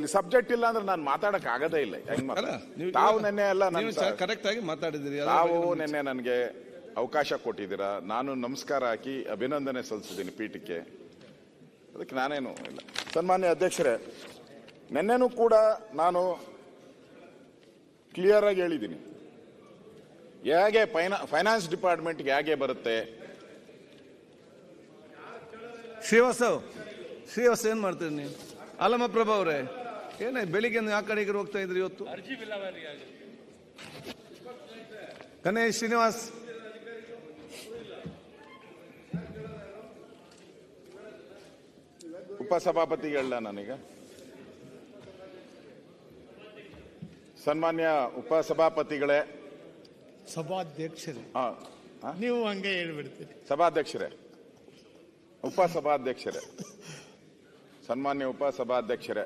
ಇಲ್ಲಿ ಸಬ್ಜೆಕ್ಟ್ ಇಲ್ಲ ಅಂದ್ರೆ ನಾನು ಮಾತಾಡಕ್ ಆಗದೇ ಇಲ್ಲ. ತಾವು ನೆನ್ನೆ ಎಲ್ಲ ಕರೆಕ್ಟ್ ಆಗಿ ಮಾತಾಡಿದಿರಿ. ತಾವು ನೆನ್ನೆ ನನಗೆ ಅವಕಾಶ ಕೊಟ್ಟಿದ್ದೀರಾ. ನಾನು ನಮಸ್ಕಾರ ಹಾಕಿ ಅಭಿನಂದನೆ ಸಲ್ಲಿಸಿದ್ದೀನಿ ಪೀಠಕ್ಕೆ. ಅದಕ್ಕೆ ನಾನೇನು ಇಲ್ಲ. ಸನ್ಮಾನ್ಯ ಅಧ್ಯಕ್ಷರೇ, ನೆನ್ನೆನೂ ಕೂಡ ನಾನು ಕ್ಲಿಯರ್ ಆಗಿ ಹೇಳಿದ್ದೀನಿ ಹೇಗೆ ಫೈನಾನ್ಸ್ ಡಿಪಾರ್ಟ್ಮೆಂಟ್ಗೆ ಹೇಗೆ ಬರುತ್ತೆ. ಶ್ರೀವಾಸ್ತವ್ ಏನ್ ಮಾಡ್ತೀರಿ ನೀವು? ಅಲ್ಲಮ್ಮ ಪ್ರಭಾ ಅವರೇ, ಏನಾಯ್ತು ಬೆಳಿಗ್ಗೆ ಆ ಕಡೆ ಹೋಗ್ತಾ ಇದ್ರಿ ಇವತ್ತು? ಗಣೇಶ್ ಶ್ರೀನಿವಾಸ್ ಉಪಸಭಾಪತಿಗಳನ್ನ ನನಗೆ ಸನ್ಮಾನ್ಯ ಉಪಸಭಾಪತಿಗಳೇ, ಸಭಾಧ್ಯಕ್ಷರೇ, ನೀವು ಹಂಗೆ ಹೇಳ್ಬಿಡ್ತೀರಿ. ಸಭಾಧ್ಯಕ್ಷರೇ, ಉಪಸಭಾಧ್ಯಕ್ಷರೇ, ಸನ್ಮಾನ್ಯ ಉಪಸಭಾಧ್ಯಕ್ಷರೇ,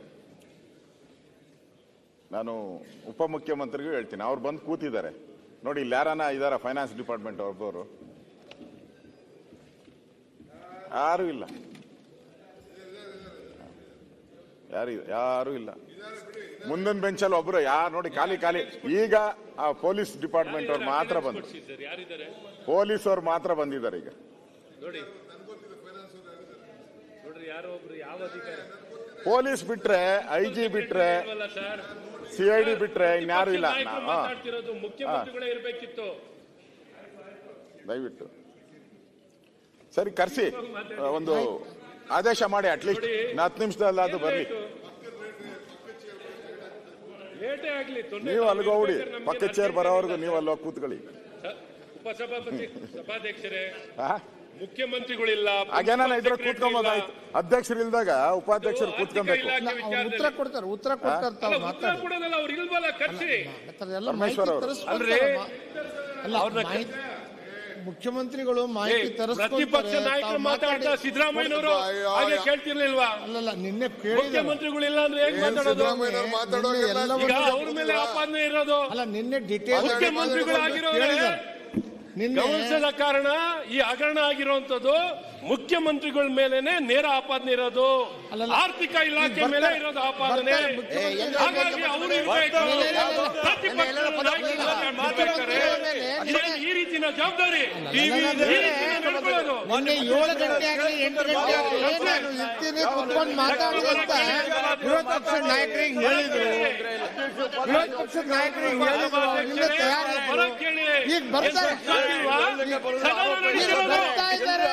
ನಾನು ಉಪಮುಖ್ಯಮಂತ್ರಿಗೂ ಹೇಳ್ತೀನಿ. ಅವ್ರು ಬಂದು ಕೂತಿದ್ದಾರೆ ನೋಡಿ. ಇಲ್ಲಿ ಯಾರನ ಇದಾರ ಫೈನಾನ್ಸ್ ಡಿಪಾರ್ಟ್ಮೆಂಟ್ ಒಬ್ಬರು? ಯಾರು ಇಲ್ಲ, ಯಾರು ಇಲ್ಲ. ಮುಂದಿನ ಬೆಂಚಲ್ಲಿ ಒಬ್ರು ಯಾರು ನೋಡಿ, ಖಾಲಿ ಖಾಲಿ. ಈಗ ಆ ಪೊಲೀಸ್ ಡಿಪಾರ್ಟ್ಮೆಂಟ್ ಅವ್ರು ಮಾತ್ರ ಬಂದ್ರು. ಪೊಲೀಸ್ ಅವ್ರು ಮಾತ್ರ ಬಂದಿದ್ದಾರೆ ಈಗ. ಪೊಲೀಸ್ ಬಿಟ್ರೆ, ಐಜಿ ಬಿಟ್ರೆ, ಸಿಐಡಿ ಬಿಟ್ರೆ ಇನ್ಯಾರು ಇಲ್ಲ. ದಯವಿಟ್ಟು ಸರಿ ಕರ್ಸಿ, ಒಂದು ಆದೇಶ ಮಾಡಿ. ಅಟ್ಲೀಸ್ಟ್ 10 ನಿಮಿಷದಲ್ಲಿ ಅದು ಬರ್ಲಿ. ನೀವು ಅಲ್ಗೋಗ್ಬಿಡಿ, ಪಕ್ಕ ಚೇರ್ ಬರೋವರೆಗೂ ನೀವು ಅಲ್ಲೋಗಿ ಕೂತ್ಕೊಳ್ಳಿ. ಸಭಾಧ್ಯಕ್ಷರೇ, ಮುಖ್ಯಮಂತ್ರಿಗಳಿಲ್ಲ, ಹಾಗೇನ ಇದ್ರ ಕೂತ್ಕೊಂಬೋದಾಯ್ತು. ಅಧ್ಯಕ್ಷರು ಇಲ್ದಾಗ ಉಪಾಧ್ಯಕ್ಷರು ಕೂತ್ಕೊಬೇಕು. ಉತ್ತರ ಕೊಡ್ತಾರೆ. ಪರಮೇಶ್ವರ್ ಅವರು ಮುಖ್ಯಮಂತ್ರಿಗಳು ಮಾಹಿತಿ ಪ್ರತಿಪಕ್ಷ ನಾಯಕರು ಮಾತಾಡ್ತಾ ಸಿದ್ದರಾಮಯ್ಯನವರು ಹಾಗೆ ಕೇಳ್ತಿರ್ಲಿಲ್ವಾ? ಅಲ್ಲಲ್ಲ, ನಿನ್ನೆ ಮುಖ್ಯಮಂತ್ರಿಗಳಿಲ್ಲ ಅಂದ್ರೆ ಹೇಗೆ ಮಾತಾಡೋದು? ಈಗ ಅವ್ರ ಮೇಲೆ ಆಪಾದನೆ ಇರೋದು ಅಲ್ಲ. ನಿನ್ನೆ ಡಿಟೇಲ್ ಮುಖ್ಯಮಂತ್ರಿಗಳಾಗಿರೋದು ಗಮನಿಸದ ಕಾರಣ ಈ ಹಗರಣ ಆಗಿರುವಂತದ್ದು ಮುಖ್ಯಮಂತ್ರಿಗಳ ಮೇಲೆನೆ ನೇರ ಆಪಾದನೆ ಇರೋದು. ಆರ್ಥಿಕ ಇಲಾಖೆ ಮೇಲೆ ಇರೋದು ಆಪಾದನೆ. ಹಾಗಾಗಿ ಅವರು ಈ ರೀತಿನ ಜವಾಬ್ದಾರಿ ನಡ್ಕೊಳ್ಳೋದು. ಮೊನ್ನೆ 7 ಗಂಟೆ ಆಗಲಿ 8 ಗಂಟೆ ಆಗಲಿ ನಾನು ಇರ್ತೀನಿ ಕುತ್ಕೊಂಡು ಮಾತಾಡಿ ಅಂತ ವಿರೋಧ ಪಕ್ಷದ ನಾಯಕರಿಗೆ ಹೇಳಿದ್ರು. ವಿರೋಧ ಪಕ್ಷದ ನಾಯಕರಿಗೆ ಹೇಳಿದ್ರು. ನಿನ್ನೆ ತಯಾರಿದ್ರು. ಈಗ ಬರ್ತಾರೆ, ಬರ್ತಾ ಇದ್ದಾರೆ.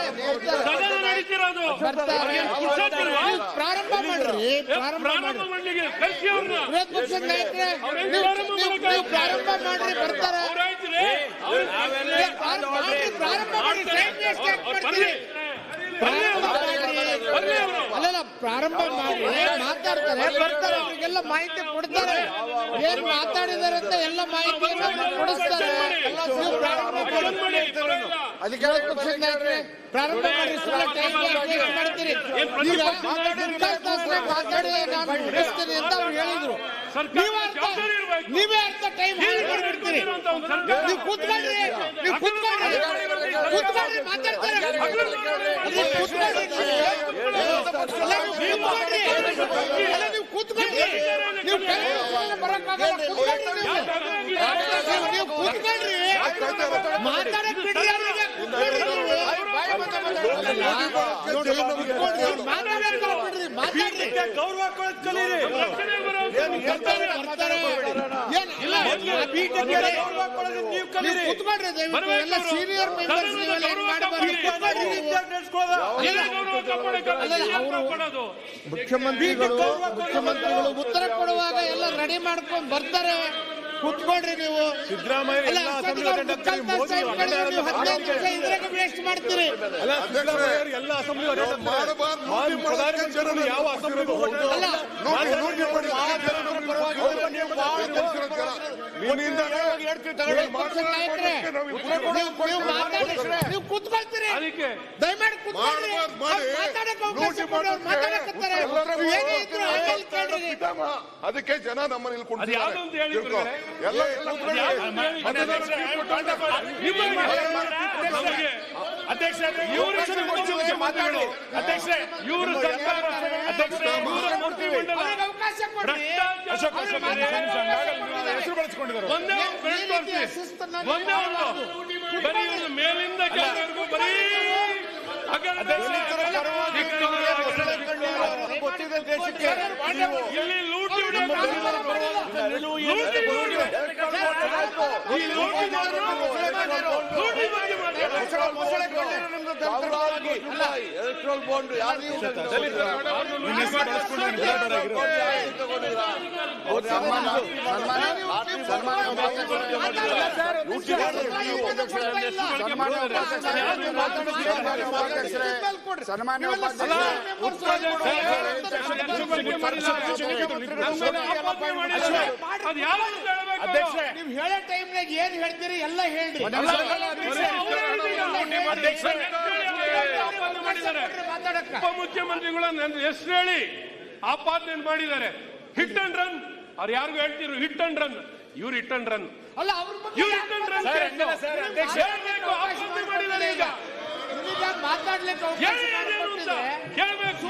ಪ್ರಾರಂಭ ಮಾಡ್ರಿ, ಪ್ರಾರಂಭ ಮಾಡ್ಲಿಕ್ಕೆ ವಿರೋಧ ಪಕ್ಷದ ನಾಯಕರೇ ನೀವು ಪ್ರಾರಂಭ ಮಾಡ್ರಿ, ಬರ್ತಾರೆ. ಪ್ರಾರಂಭ ಮಾಡಿ, ಅಲ್ಲ ಪ್ರಾರಂಭ ಮಾಡಿ ಮಾತಾಡ್ತಾರೆ, ಬರ್ತಾರೆ. ಅವ್ರಿಗೆಲ್ಲ ಮಾಹಿತಿ ಕೊಡ್ತಾರೆ. ಏನ್ ಮಾತಾಡಿದಾರೆ ಅಂತ ಎಲ್ಲ ಮಾಹಿತಿಯನ್ನು ಕೊಡಿಸ್ತಾರೆ. ಅದಕ್ಕೆ ಪಕ್ಷದ ನಾಯಕರೇ ಪ್ರಾರಂಭ ಮಾಡಿ, ಮಾಡ್ತೀರಿ. ಈಗ ಮಾತಾಡಿ ನಾನು ಮುಗಿಸ್ತೀನಿ ಅಂತ ಅವ್ರು ಹೇಳಿದ್ರು. ನೀವೇ ಅರ್ಥ ಟೈಮ್ ಮಾಡ್ಬಿಡ್ತೀರಿ. ನೀವು ಕೂತ್ಕೊಳ್ರಿ, ನೀವು ಕೂತ್ಕೊಳ್ರಿ, ಕೂತ್ಕೊಳ್ರಿ, ಮಾತಾಡ್ತಾರೆ. ನೀವು ಕೂತ್ಕೊಳ್ರಿ, ನೀವು ಕೂತ್ಕೊಳ್ರಿ, ನೀವು ಬರಕ್ಕಾಗಲ್ಲ. ನೀವು ಕೂತ್ಕೊಳ್ರಿ, ಮಾತಾಡಕ್ ಬಿಡ್ರಿ. ಗೌರವ ಕೊಡೋದ್ ಕಲೀರಿ. ಸೀನಿಯರ್ ಮೆಂಬರ್ಸ್ ಮುಖ್ಯಮಂತ್ರಿಗಳು ಉತ್ತರ ಕೊಡುವಾಗ ಎಲ್ಲ ರೆಡಿ ಮಾಡ್ಕೊಂಡು ಬರ್ತಾರೆ. ಕೂತ್ಕೊಳ್ರಿ. ನೀವು ಸಿದ್ದರಾಮಯ್ಯ ವೇಸ್ಟ್ ಮಾಡ್ತೀರಿ. ಎಲ್ಲ ಅಸೆಂಬ್ಲಿ ಯಾವ ಅಸೆಂಬ್ಲಿ ನೀವು ಕೂತ್ಕೊಳ್ತೀರಿ. ದಯಮಾಡಿ ಕೂತ್ಕೊಳ್ರಿ. ಅದಕ್ಕೆ ಜನ ನಮ್ಮನ್ನು ಇಲ್ಲಿ ಅಧ್ಯಕ್ಷ ಇವರು ಅವಕಾಶ ಕೊಡ್ರಿ. ಹೆಸರು ಬಳಸ್ಕೊಂಡಿದ್ದಾರೆ. ಬರೀ ಮೇಲಿಂದ ಕೆಳವರೆಗೂ ಬರೀ ಗೊತ್ತಿದೆ ದೇಶಕ್ಕೆ. ಇಲ್ಲಿ ಲೂಟಿ ಎಲೆಕ್ಟ್ರಲ್ ಬಾಂಡ್ ಸನ್ಮಾನ್ಯ ನೀವು ಹೇಳೋ ಟೈಮ್ನಾಗ ಏನ್ ಹೇಳ್ತೀರಿ ಎಲ್ಲ ಹೇಳ್ರಿ. ಉಪಮುಖ್ಯಮಂತ್ರಿಗಳು ಹೆಸರು ಹೇಳಿ ಆಪಾದನೆ ಮಾಡಿದ್ದಾರೆ. ಹಿಟ್ ಅಂಡ್ ರನ್ ಅವ್ರು ಯಾರಿಗೂ ಹೇಳ್ತಿರು ಹಿಟ್ ಅಂಡ್ ರನ್, ಇವ್ರು ಹಿಟ್ ಅಂಡ್ ರನ್ ಅಲ್ಲ ಅವ್ರ ಇವ್ರು ಹಿಟ್ ಅಂಡ್ ರನ್ ಮಾಡಿದ್ದಾರೆ. ಈಗ ಮಾತಾಡ್ಲಿಕ್ಕೆ ಕೇಳ್ಬೇಕು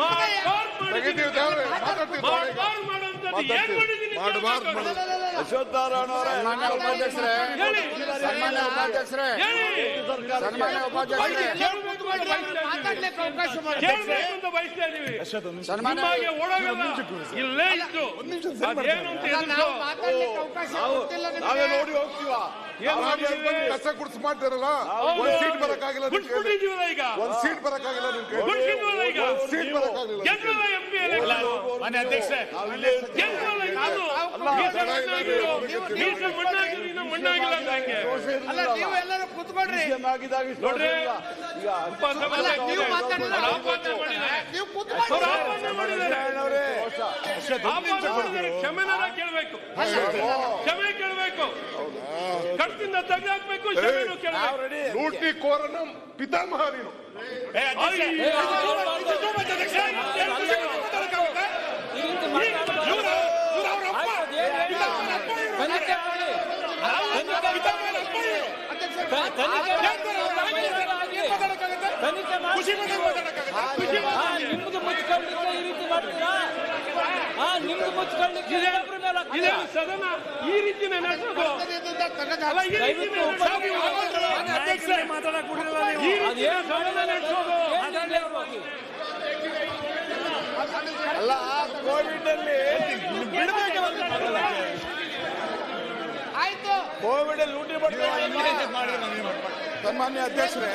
ಇಲ್ಲೇ ಇತ್ತು ನೋಡಿ ಹೋಗ್ತೀವ. ಕಸ ಗುಡ್ಸ್ ಮಾಡ್ತಾರಲ್ಲ, ಒಂದ್ ಸೀಟ್ ಬರಕ್ಕಾಗಿಲ್ಲ. ಈಗ ಒಂದ್ ಸೀಟ್ ಬರಕ್ಕಾಗಿಲ್ಲ. ಸೀಟ್ ಬರಕ್ಕಾಗಿಲ್ಲ. ಅಲ್ಲ ನೀವು ಎಲ್ಲರೂ ಕುತ್ಕೊಳ್ರಿ. ಕ್ಷಮೆನ ಕೇಳಬೇಕು, ಕ್ಷಮೆ ಕೇಳಬೇಕು, ಕಡ್ತಿಂದ ತೆಗೆದಾಕ್ಬೇಕು, ಕ್ಷಮೆನೂ ಕೇಳಬೇಕು. ಲೂಟಿ ಕೋರನ ಪಿತಾಮಹ ನೀನು. ನಿಮ್ದು ಮುಚ್ಕೊಳ್ಳಿಕ್ಕೆ ಈ ರೀತಿ ಮಾಡ್ತೀರಾ? ನಿಮ್ದು ಮುಚ್ಕೊಳ್ಳಿಕ್ಕೆ ಸದನ ಈ ರೀತಿನೇ ನಡೆಸೋದು. ಅಲ್ಲ ಕೋವಿಡ್ ಅಲ್ಲಿ ಆಯ್ತು, ಕೋವಿಡ್ ಲೂಟಿ ಸನ್ಮಾನ್ಯ ಅಧ್ಯಕ್ಷರೇ,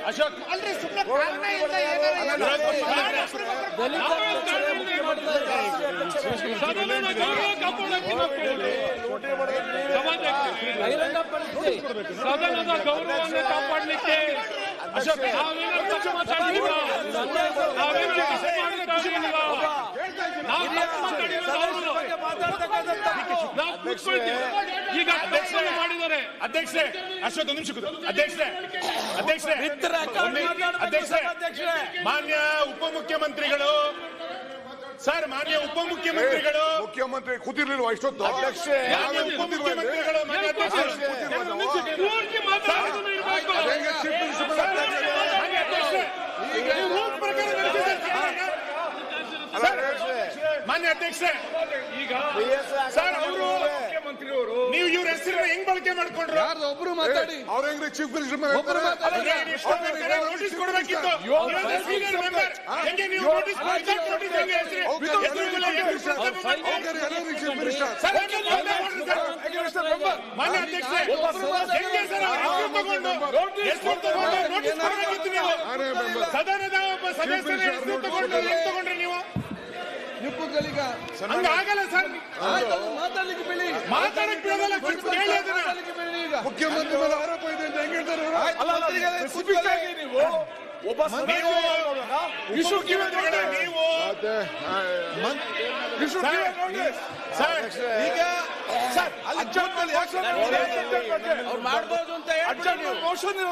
ಅಶೋಕ್ ಅಲ್ರಿ ಸುಮ್ಮನೆ ಕಾರಣ ಇಲ್ಲ ಸದನದ ಗೌರವವನ್ನು ಕಾಪಾಡಲಿಕ್ಕೆ ಈಗ ಮಾಡಿದ್ದಾರೆ. ಅಧ್ಯಕ್ಷರೇ ಅಶೋಕ್ ಒಂದು ನಿಮಿಷ ಅಧ್ಯಕ್ಷರೇ ಮಾನ್ಯ ಉಪಮುಖ್ಯಮಂತ್ರಿಗಳು ಸರ್, ಮಾನ್ಯ ಉಪಮುಖ್ಯಮಂತ್ರಿಗಳು ಮುಖ್ಯಮಂತ್ರಿ ಕೂತಿರ್ಲಿಲ್ವಾ ಇಷ್ಟೊತ್ತು? ಮಾನ್ಯ ಉಪಮುಖ್ಯಮಂತ್ರಿಗಳು ಮಾನ್ಯ ಅಧ್ಯಕ್ಷರೇ, ಈಗ ಸರ್ ಅವರು ನೀವು ಇವ್ರ ಹೆಸರನ್ನ ಹೆಂಗ್ ಬಳಕೆ ಮಾಡ್ಕೊಂಡ್ರು? ಒಬ್ರು ಮಾತಾಡಿ. ಅವ್ರ ಹೆಂಗ್ರಿ ಚೀಫ್ ಮಿನಿಸ್ಟರ್ ನೋಟಿಸ್ ಕೊಡಬೇಕಿತ್ತು. ಹೆಂಗೆ ನೀವು ನೋಟಿಸ್ ಮಾನ್ಯ ಅಧ್ಯಕ್ಷರೇ, ಹೆಂಗೆ ಸರ್ ಹೆಸರು ತಗೊಂಡು ನೋಟಿಸ್ ಕೊಡಬೇಕಿತ್ತು ನೀವು? ಸದನದ ಒಬ್ಬ ಸದಸ್ಯರ ಹೆಸರು ತಗೊಂಡು ಹೆಂಗ್ ತಗೊಂಡ್ರಿ ನೀವು? ಹಂಗಾಗಲ್ಲ ಸರ್. ಮಾತಾಡ್ಲಿಕ್ಕೆ ಬಿಡಿ. ಮಾತಾಡಕ್ ಬಿಡೋದಲ್ಲ, ಮುಖ್ಯಮಂತ್ರಿ ಮೇಲೆ ಆರೋಪ ಇದೆ ಅಂತ ಹೆಂಗ್ ಹೇಳ್ತಾರೆ? ನೀವು ಒಬ್ಬ ನೀವು ಇಶ್ಯೂ ಕಿವಿದ್ರೆ ನೀವು ಈಗ ಅವ್ರು ಮಾಡ್ಬೋದು ಅಂತ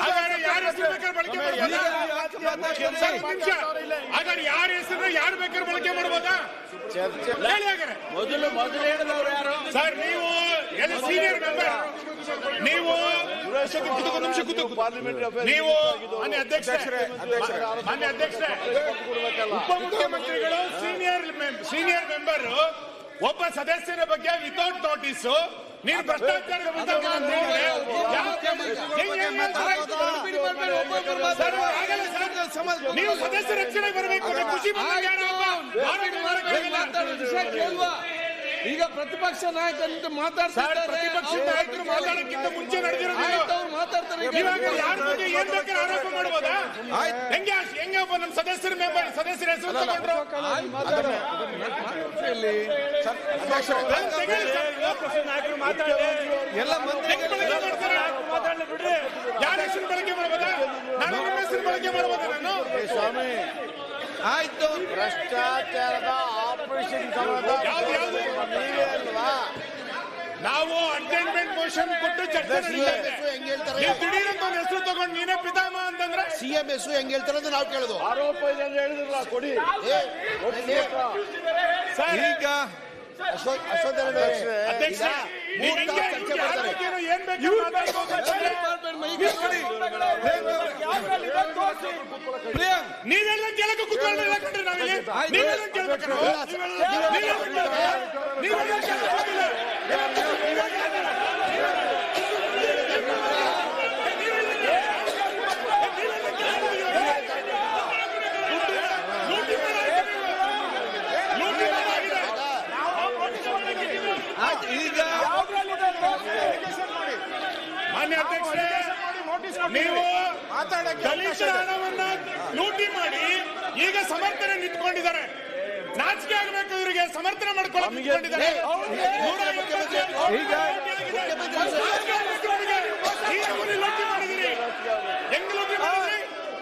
ಹಾಗಾದ್ರೆ ಯಾರ ಹೆಸರು ಬೇಕಾದ್ರೆ ಬಳಕೆ ಮಾಡ್ಬೋದಾ? ಹಾಗಾದ್ರೆ ಯಾರ ಹೆಸರು ಯಾರು ಬೇಕಾದ್ರೆ ಬಳಕೆ ಮಾಡ್ಬೋದಾ? ಹೇಳಿ ಹಾಗಾದ್ರೆ. ಮೊದಲು ಹೇಳಿದವರು ಯಾರು? ಸರ್ ನೀವು ಸೀನಿಯರ್ ಮೆಂಬರ್ ನೀವು ನೀವು ಮಾನ್ಯ ಅಧ್ಯಕ್ಷರೇ ಉಪಮುಖ್ಯಮಂತ್ರಿಗಳು ಸೀನಿಯರ್ ಮೆಂಬರ್ ಒಬ್ಬ ಸದಸ್ಯರ ಬಗ್ಗೆ ವಿತೌಟ್ ನೋಟಿಸ್ ನೀನು ಭ್ರಷ್ಟಾಚಾರದ ನೀವು ಸದಸ್ಯ ರಕ್ಷಣೆ ಬರಬೇಕು ಖುಷಿ ಈಗ ಪ್ರತಿಪಕ್ಷ ನಾಯಕರು ಮಾತಾಡ್ತಾರೆ. ಪ್ರತಿಪಕ್ಷ ನಾಯಕರು ಮಾತಾಡೋಕ್ಕಿಂತ ಮುಂಚೆ ನಡೆದಿರೋದು ಅವ್ರು ಮಾತಾಡ್ತಾರೆ. ಇವಾಗ ಯಾರ ಬಗ್ಗೆ ಏನ್ ಬೇಕಾದ್ರೆ ಆರೋಪ ಮಾಡ್ಬೋದಾ? ಹೆಂಗೆ ಒಬ್ಬ ನಮ್ಮ ಸದಸ್ಯರ ಹೆಸರು ತಗೊಂಡ್ರು ಎಲ್ಲ ಮಂತ್ರಿ ಯಾರ ಹೆಸರು ಬಳಕೆ ಮಾಡ್ಬೋದಾ? ನಾನು ನಿಮ್ಮ ಹೆಸರು ಬಳಕೆ ಮಾಡ್ಬೋದಾ? ನಾನು ಸ್ವಾಮಿ ಆಯ್ತು. ಭ್ರಷ್ಟಾಚಾರದ ಆಪರೇಷನ್ ನೀವೇ ಅಲ್ವಾ? ನಾವು ಅಟೆಂಡ್ಮೆಂಟ್ ಮೋಷನ್ ಕೊಟ್ಟು ಚರ್ಚೆ ಹೆಂಗ್ ಹೇಳ್ತಾರೆ? ದಿಢೀರಂತ ಒಂದು ಹೆಸರು ತಗೊಂಡು ನೀನೇ ಪಿತಾಮಹ ಅಂತಂದ್ರೆ ಸಿಎಂ ಹೆಸರು ಹೆಂಗ್ ಹೇಳ್ತಾರೆ ಅಂತ ನಾವು ಕೇಳುದು. ಆರೋಪ ಇದೆ ಅಂತ ಹೇಳಿದ್ರಲ್ಲ, ಕೊಡಿ. ಈಗ ಅಧ್ಯಕ್ಷ ಏನ್ ಬೇಕು ನೀವೆಲ್ಲ ಕೇಳಕ್ಕೆ ಕೂತ್ಕೊಳ್ಳಿಲ್ಲ ಕಂಡ್ರೆ ನಾವಿಲ್ಲಿ ನೀವೆಲ್ಲ ಕೇಳ್ಬೇಕು ನೀವೆಲ್ಲ ಈಗ ಮಾನ್ಯ ಅಧ್ಯಕ್ಷರೇ, ನೀವು ದಲಿತರ ಹಣವನ್ನ ಲೂಟಿ ಮಾಡಿ ಈಗ ಸಮರ್ಥನೆ ನಿಂತ್ಕೊಂಡಿದ್ದಾರೆ. ನಾಚಿಕೆ ಆಗ್ಬೇಕು ಇವರಿಗೆ. ಸಮರ್ಥನೆ ಮಾಡ್ಕೊಳ್ಳೋಕೆ ನಿಂತ್ಕೊಂಡಿದ್ದಾರೆ. ಲೂಟಿ ಮಾಡಿದಿರಿ.